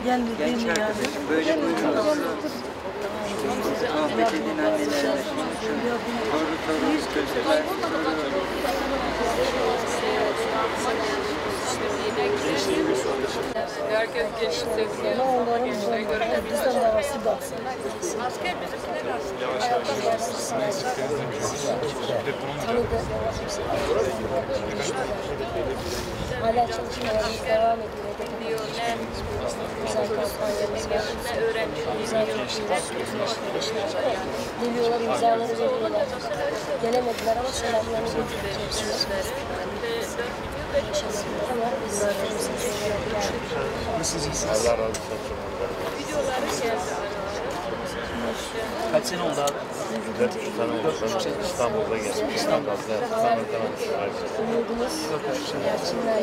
Genç arkadaşım böyle buyurun. Sohbet edin annelerle. Soru çözüler. Herkes geçti sevgiler. Gençler görebiliriz. Asker bizimkiler hala çalışmalarımız devam ediyor. ne öğrenci Geliyorlar, imzaları veriyorlar. Gelemediler ama selamlarını getiriyorlar. Ama biz Allah razı olsun. Kaç sene oldu abi? 4 sene oldu. Ben İstanbul'da geldim. İstanbul'da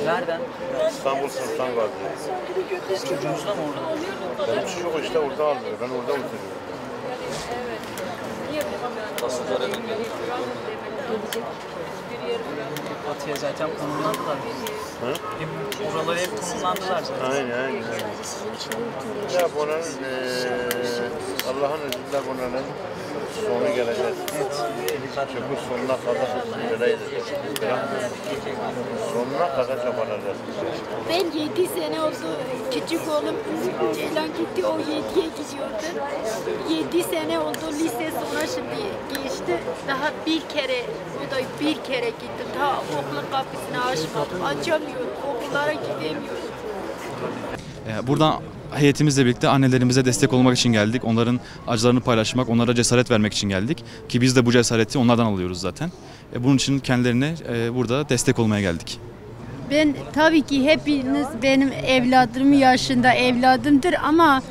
Nereden? İstanbul Sultan Gazi. Çocuğunuz da mı orada? Benim çocuk işte orada alıyor. Ben orada oturuyorum. Batı'ya zaten konumlandılar. Hı? Oralara hep konumlandılar zaten. Aynen. Ya bunun Allah'ın izniyle bunun sonu gelecek. Çünkü sonuna kadar böyleydi. Sonuna kadar çabalayacağız. Ben 7 sene oldu. Küçük oğlum Ceylan gitti. O 7'ye gidiyordu. 7 sene oldu. Lise sonra şimdi geçti. Daha bir kere gittim. Daha okulun kapısını açmadım. Açamıyorum. Okullara gidemiyorum. Buradan heyetimizle birlikte annelerimize destek olmak için geldik. Onların acılarını paylaşmak, onlara cesaret vermek için geldik. Ki biz de bu cesareti onlardan alıyoruz zaten. Bunun için kendilerine burada destek olmaya geldik. Ben tabii ki hepiniz benim evladımın yaşında evladımdır ama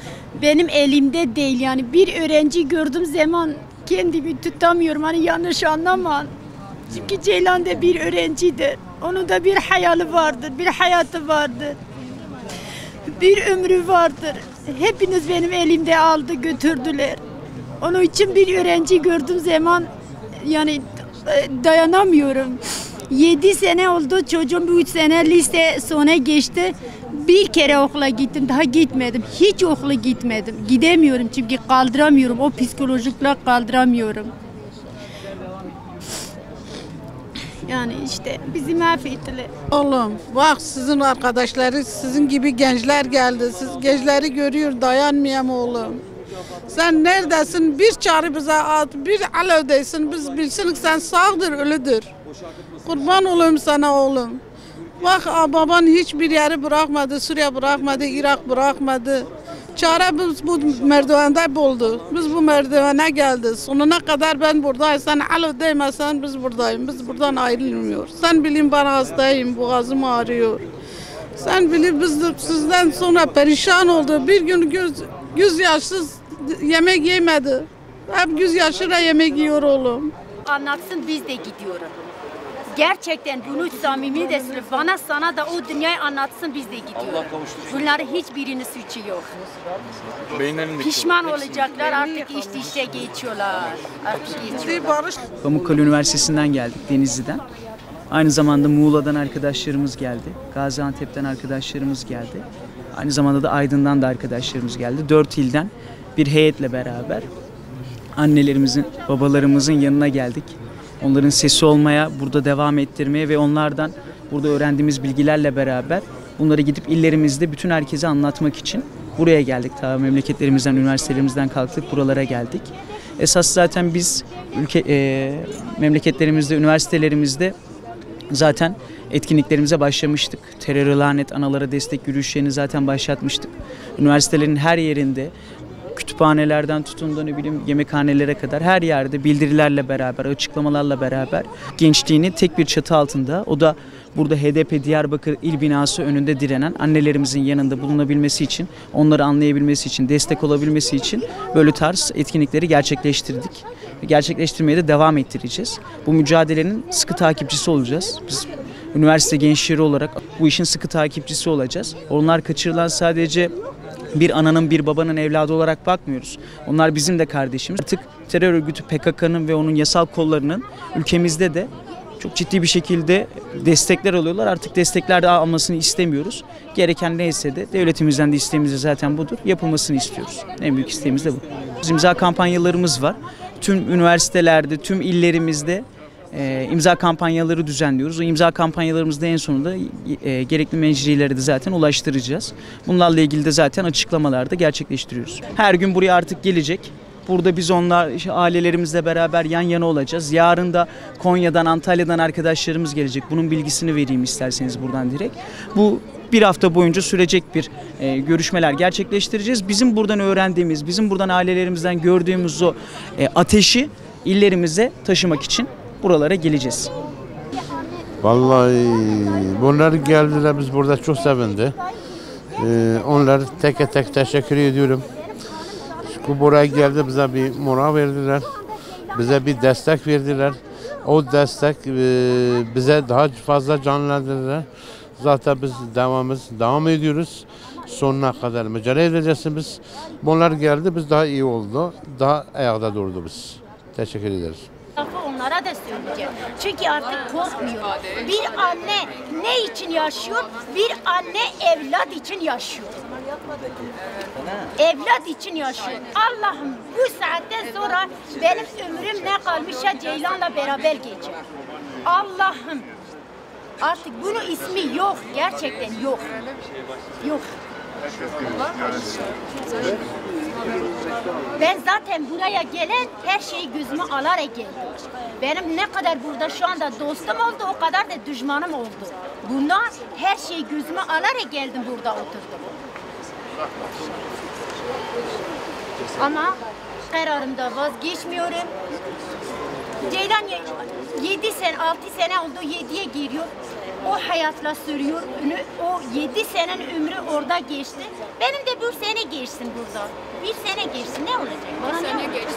benim elimde değil. Yani bir öğrenci gördüğüm zaman kendimi tutamıyorum. Hani yanlış anlamayın. Çünkü Ceylan da bir öğrencidir. Onun da bir hayali vardır, bir hayatı vardır. Bir ömrü vardır. Hepiniz benim elimde aldı götürdüler. Onun için bir öğrenci gördüğüm zaman yani dayanamıyorum. 7 sene oldu çocuğum, bu 3 sene lise sona geçti. Bir kere okula gittim, daha gitmedim. Hiç okula gitmedim. Gidemiyorum çünkü kaldıramıyorum. O psikolojikle kaldıramıyorum. Yani işte bizi mahvettiler. Oğlum bak sizin arkadaşları, sizin gibi gençler geldi. Siz gençleri görüyor, dayanmayayım oğlum. Sen neredesin? Bir çağrı bize at, bir alevdesin. Biz bilsin ki sen sağdır, ölüdür. Kurban olayım sana oğlum. Bak baban hiçbir yeri bırakmadı, Suriye bırakmadı, Irak bırakmadı. Çare biz bu merdivende buldu. Biz bu merdivene geldik. Sonuna kadar ben buradayım. Sen alo değmesen biz buradayım. Biz buradan ayrılmıyoruz. Sen bilin ben hastayım. Boğazım ağrıyor. Sen bilin biz de sizden sonra perişan oldu. Bir gün göz yaşsız yemek yemedi. Hep göz yaşıyla yemek yiyor oğlum. Anlatsın biz de gidiyoruz. Gerçekten bunu samimi de söylüyor. Bana sana da o dünyayı anlatsın biz de gidiyoruz. Bunların hiçbirinin suçu yok. Pişman olacaklar artık işe geçiyorlar. Pamukkale Üniversitesi'nden geldik, Denizli'den. Aynı zamanda Muğla'dan arkadaşlarımız geldi. Gaziantep'ten arkadaşlarımız geldi. Aynı zamanda da Aydın'dan da arkadaşlarımız geldi. 4 ilden bir heyetle beraber annelerimizin, babalarımızın yanına geldik. Onların sesi olmaya, burada devam ettirmeye ve onlardan burada öğrendiğimiz bilgilerle beraber bunları gidip illerimizde bütün herkese anlatmak için buraya geldik. Ta memleketlerimizden, üniversitelerimizden kalktık, buralara geldik. Esas zaten biz memleketlerimizde, üniversitelerimizde zaten etkinliklerimize başlamıştık. Teröre lanet analara destek yürüyüşlerini zaten başlatmıştık. Üniversitelerin her yerinde, kütüphanelerden tutun da ne bileyim yemekhanelere kadar her yerde bildirilerle beraber, açıklamalarla beraber gençliğini tek bir çatı altında, o da burada HDP Diyarbakır İl Binası önünde direnen annelerimizin yanında bulunabilmesi için, onları anlayabilmesi için, destek olabilmesi için böyle tarz etkinlikleri gerçekleştirdik. Gerçekleştirmeye de devam ettireceğiz. Bu mücadelenin sıkı takipçisi olacağız. Biz üniversite gençleri olarak bu işin sıkı takipçisi olacağız. Onlar kaçırılan sadece bir ananın bir babanın evladı olarak bakmıyoruz. Onlar bizim de kardeşimiz. Artık terör örgütü PKK'nın ve onun yasal kollarının ülkemizde de çok ciddi bir şekilde destekler alıyorlar. Artık destekler de almasını istemiyoruz. Gereken neyse de devletimizden de isteğimiz de zaten budur. Yapılmasını istiyoruz. En büyük isteğimiz de bu. İmza kampanyalarımız var. Tüm üniversitelerde, tüm illerimizde imza kampanyaları düzenliyoruz. O imza kampanyalarımızda en sonunda gerekli mecrilere de zaten ulaştıracağız. Bunlarla ilgili de zaten açıklamalar da gerçekleştiriyoruz. Her gün buraya artık gelecek. Burada biz ailelerimizle beraber yan yana olacağız. Yarın da Konya'dan, Antalya'dan arkadaşlarımız gelecek. Bunun bilgisini vereyim isterseniz buradan direkt. Bu bir hafta boyunca sürecek bir görüşmeler gerçekleştireceğiz. Bizim buradan öğrendiğimiz, bizim buradan ailelerimizden gördüğümüz o ateşi illerimize taşımak için buralara geleceğiz. Vallahi bunlar geldiler, biz burada çok sevindi. Onlara tek tek teşekkür ediyorum. Çünkü buraya geldi, bize bir moral verdiler. Bize bir destek verdiler. O destek bize daha fazla canlandırdılar. Zaten biz devam ediyoruz. Sonuna kadar mücadele edeceğiz biz. Bunlar geldi, biz daha iyi oldu. Daha ayakta durdu biz. Teşekkür ederiz. Onlara da söyleyeceğim. Çünkü artık korkmuyor. Bir anne ne için yaşıyor? Bir anne evlat için yaşıyor. Evlat için yaşıyor. Allah'ım bu saatten sonra benim ömrüm ne kalmışsa Ceylan'la beraber geçecek. Allah'ım artık bunun ismi yok. Gerçekten yok. Yok. Ben zaten buraya gelen her şeyi gözüme alarak geldim. Benim ne kadar burada şu anda dostum oldu, o kadar da düşmanım oldu. Bunlar her şeyi gözüme alarak geldim, burada oturdum. Ama kararımda vazgeçmiyorum. Ceylan 7 sene, 6 sene oldu, 7'ye giriyor. O hayatla sürüyor. O 7 senenin ömrü orada geçti. Benim de bir sene geçsin burada. Bir sene geçsin, ne olacak? Bana ne olacak?